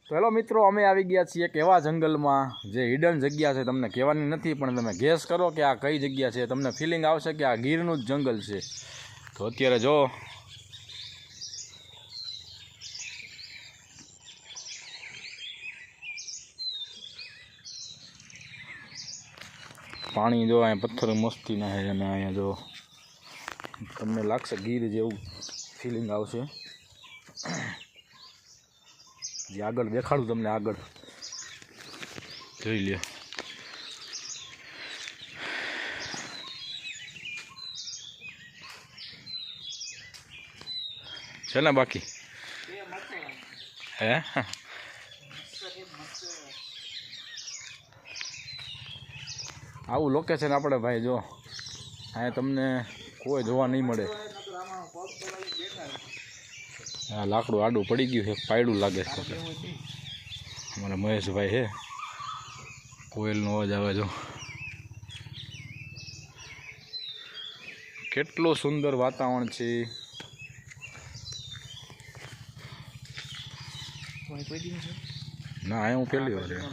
તો હેલો મિત્રો, અમે આવી ગયા છીએ એક એવા જંગલમાં જે હિડન જગ્યા છે, તમને કહેવાની નથી, પણ તમે ગેસ કરો કે આ કઈ જગ્યા છે. તમને ફિલિંગ આવશે કે આ ગીરનું જ જંગલ છે. તો અત્યારે જો પાણી જો અહીંયા પથ્થર મસ્તી ના છે, અને અહીંયા જો તમને લાગશે ગીર જેવું ફિલિંગ આવશે. જે આગળ દેખાડું તમને, આગળ જોઈ લ્યો. છે ને બાકી હે આવું લોકેશન આપણે ભાઈ જો અહીંયા તમને કોઈ જોવા નહીં મળે. હા, લાકડું આડું પડી ગયું છે, પાયડું લાગે છે. અમારા મહેશભાઈ છે, કોયલનો અવાજ આવે જો. કેટલું સુંદર વાતાવરણ છે. ના, અહીંયા હું પહેલી વાર